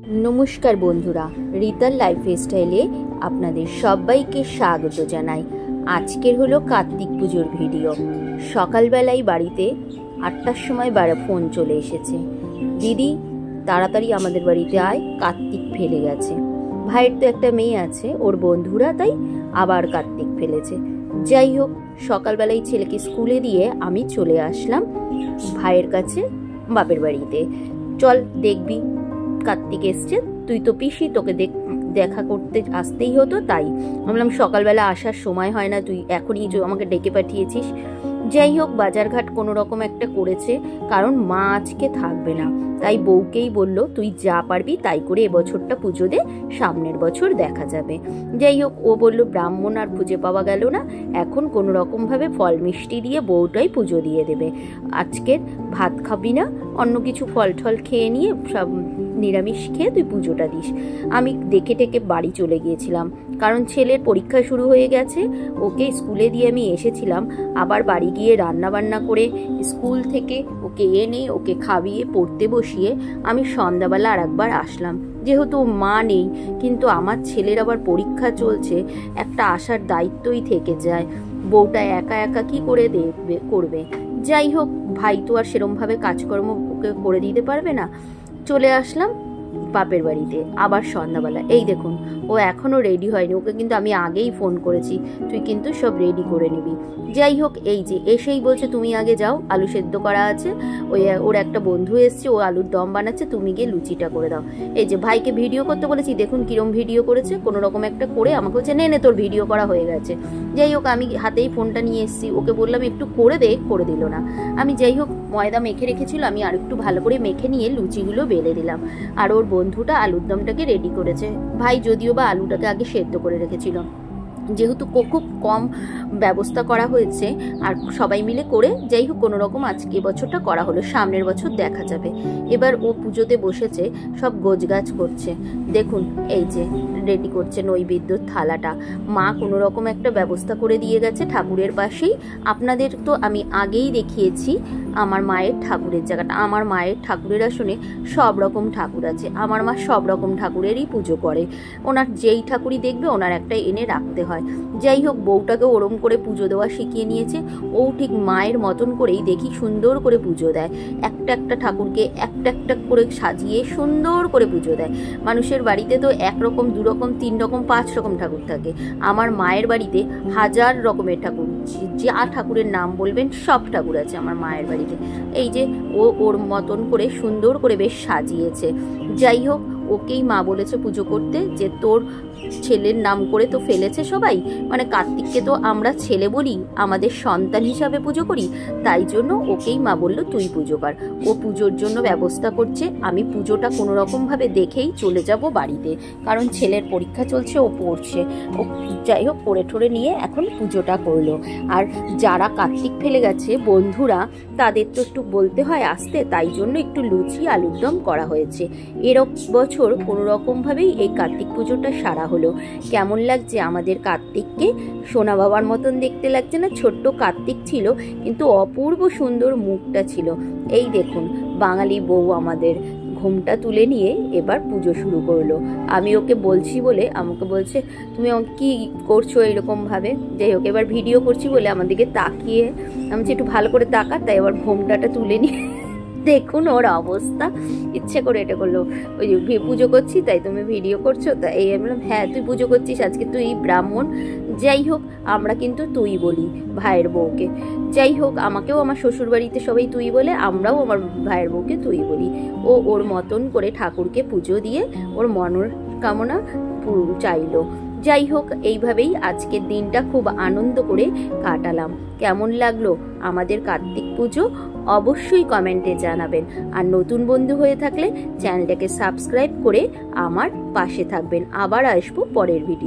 नमस्कार बंधुरा रीतार लाइफस्टाइले आपनादेर सबाइके स्वागत जानाई। आजकेर हलो कार्तिक पुजोर भिडियो। सकाल बेलाय बाड़ीते 8टार समय फोन चले एसेছে, दीदी ताड़ाताड़ी आमादेर बाड़ीते आय, कार्तिक फेले गेছে। भाइয়ের तो একটা মেয়ে আছে, ওর বন্ধুরা তাই আবার कार्तिक ফেলেছে। যাই হোক, সকাল বেলায় ছেলেকে স্কুলে দিয়ে আমি চলে আসলাম ভাইয়ের কাছে বাপের বাড়িতে। চল দেখবি कार्तिक এসছে, তুই তো পিসি, তোকে দেখা করতে আসতেই হতো, তাই বললাম সকালবেলা আসার সময় হয় না, তুই এখনই আমাকে ডেকে পাঠিয়েছিস। যাই হোক, বাজারঘাট কোনো রকম একটা করেছে, কারণ মা আজকে থাকবে না, তাই বউকেই বলল তুই যা পারবি তাই করে এবছরটা পুজো দে, সামনের বছর দেখা যাবে। যাই হোক, ও বলল ব্রাহ্মণ আর খুঁজে পাওয়া গেল না, এখন কোনো রকম ভাবে ফল মিষ্টি দিয়ে বউটাই পুজো দিয়ে দেবে। আজকের ভাত খাবি না, অন্য কিছু ফল টল খেয়ে নিয়ে সব নিরামিষ খেয়ে তুই পুজোটা দিস। আমি দেখে টেকে বাড়ি চলে গিয়েছিলাম, কারণ ছেলের পরীক্ষা শুরু হয়ে গেছে, ওকে স্কুলে দিয়ে আমি এসেছিলাম, আবার বাড়ি গিয়ে রান্না বান্না করে স্কুল থেকে ওকে এনে ওকে খাইয়ে পড়তে বসিয়ে আমি সন্ধ্যাবেলা আর একবার আসলাম। যেহেতু মা নেই, কিন্তু আমার ছেলের আবার পরীক্ষা চলছে, একটা আসার দায়িত্বই থেকে যায়। বউটা একা একা কি করে করবে। যাই হোক, ভাই তো আর সেরমভাবে কাজকর্ম ওকে করে দিতে পারবে না। চলে আসলাম বাপের বাড়িতে আবার সন্ধ্যাবেলা। এই দেখুন, ও এখনো রেডি হয়নি, ওকে কিন্তু আমি আগেই ফোন করেছি, তুই কিন্তু সব রেডি করে নিবি। যাই হোক, এই যে এসেই বলছে তুমি আগে যাও, আলু সেদ্ধ করা আছে, ওর একটা বন্ধু এসছে, ও আলুর দম বানাচ্ছে, তুমি গিয়ে লুচিটা করে দাও। এই যে ভাইকে ভিডিও করতে বলেছি, দেখুন কিরম ভিডিও করেছে, কোনো রকম একটা করে আমাকে বলছে নে তোর ভিডিও করা হয়ে গেছে। যাই হোক, আমি হাতেই ফোনটা নিয়ে এসেছি, ওকে বললাম একটু করে দে, করে দিল না। আমি যাই হোক, ময়দা মেখে রেখেছিল, আমি আর একটু ভালো করে মেখে নিয়ে লুচিগুলো বেলে দিলাম, আর ওর বন্ধুটা আলুর দমটাকে রেডি করেছে। ভাই যদিও বা আলুটাকে আগে সেদ্ধ করে রেখেছিল, যেহেতু খুব কম ব্যবস্থা করা হয়েছে আর সবাই মিলে করে, যাই হোক কোনো রকম আজকে বছরটা করা হলো, সামনের বছর দেখা যাবে। এবার ও পুজোতে বসেছে, সব গোছগাছ করছে। দেখুন এই যে রেডি করছে নৈবেদ্যর থালাটা, মা কোনো রকম একটা ব্যবস্থা করে দিয়ে গেছে ঠাকুরের পাশেই। আপনাদের তো আমি আগেই দেখিয়েছি আমার মায়ের ঠাকুরের জায়গাটা। আমার মায়ের ঠাকুরের আসনে সব রকম ঠাকুর আছে, আমার মা সব রকম ঠাকুরেরই পুজো করে, ওনার যেই ঠাকুরই দেখবে ওনার একটা এনে রাখতে হয়। যাই হোক, বউটাকে ওরম করে পুজো দেওয়া শিখিয়ে নিয়েছে, ও ঠিক মায়ের মতন করেই দেখি সুন্দর করে পুজো দেয়, একটা একটা ঠাকুরকে একটা একটা করে সাজিয়ে সুন্দর করে পুজো দেয়। মানুষের বাড়িতে তো একরকম, দুরকম, 3 রকম, 5 রকম ঠাকুর থাকে, আমার মায়ের বাড়িতে 1000 রকমের ঠাকুর, যা ঠাকুরের নাম বলবেন সব ঠাকুর আছে আমার মায়ের বাড়িতে। এই যে ও ওর মতন করে সুন্দর করে বেশ সাজিয়েছে। যাই হোক, ওকেই মা বলেছে পুজো করতে, যে তোর ছেলের নাম করে তো ফেলেছে সবাই, মানে কার্তিককে তো আমরা ছেলে বলি, আমাদের সন্তান হিসাবে পুজো করি, তাই জন্য ওকেই মা বললো তুই পুজো কর। ও পুজোর জন্য ব্যবস্থা করছে, আমি পুজোটা কোনো রকমভাবে দেখেই চলে যাব বাড়িতে, কারণ ছেলের পরীক্ষা চলছে, ও পড়ছে। ও যাই হোক করে ঠোরে নিয়ে এখন পুজোটা করলো। আর যারা কার্তিক ফেলে গেছে বন্ধুরা, তাদের তো একটু বলতে হয় আসতে, তাই জন্য একটু লুচি আলুর দম করা হয়েছে। এরকম বছর কোনো রকমভাবেই এই কার্তিক পুজোটা সারা হলো। কেমন লাগছে আমাদের কার্তিককে? সোনা বাবার মতন দেখতে লাগছে না? ছোট্ট কার্তিক ছিল, কিন্তু অপূর্ব সুন্দর মুখটা ছিল। এই দেখুন, বাঙালি বউ আমাদের ঘুমটা তুলে নিয়ে এবার পুজো শুরু করলো। আমি ওকে বলছি বলে আমাকে বলছে তুমি কি করছো এইরকম ভাবে। যাই হোক, এবার ভিডিও করছি বলে আমার দিকে তাকিয়ে আমি একটু ভালো করে তাকা, তাই এবার ঘুমটাটা তুলে নিয়ে দেখুন ওর অবস্থা, ইচ্ছে করে এটা করলো, ওই যে পুজো করছি তাই তুমি ভিডিও করছো, তাই এই আমি বললাম হ্যাঁ তুই পুজো করছিস, আজকে তুই ব্রাহ্মণ। যাই হোক, আমরা কিন্তু তুই বলি ভাইয়ের বউকে। যাই হোক, আমাকেও আমার শ্বশুর বাড়িতে সবাই তুই বলে, আমরাও আমার ভাইয়ের বউকে তুই বলি। ও ওর মতন করে ঠাকুরকে পুজো দিয়ে ওর মনের কামনা চাইলো। যাই হোক, এইভাবেই আজকের দিনটা খুব আনন্দ করে কাটালাম। কেমন লাগলো আমাদের কার্তিক পুজো অবশ্যই কমেন্টে জানাবেন, আর নতুন বন্ধু হয়ে থাকলে চ্যানেলটাকে সাবস্ক্রাইব করে আমার পাশে থাকবেন। আবার আসবো পরের ভিডিও।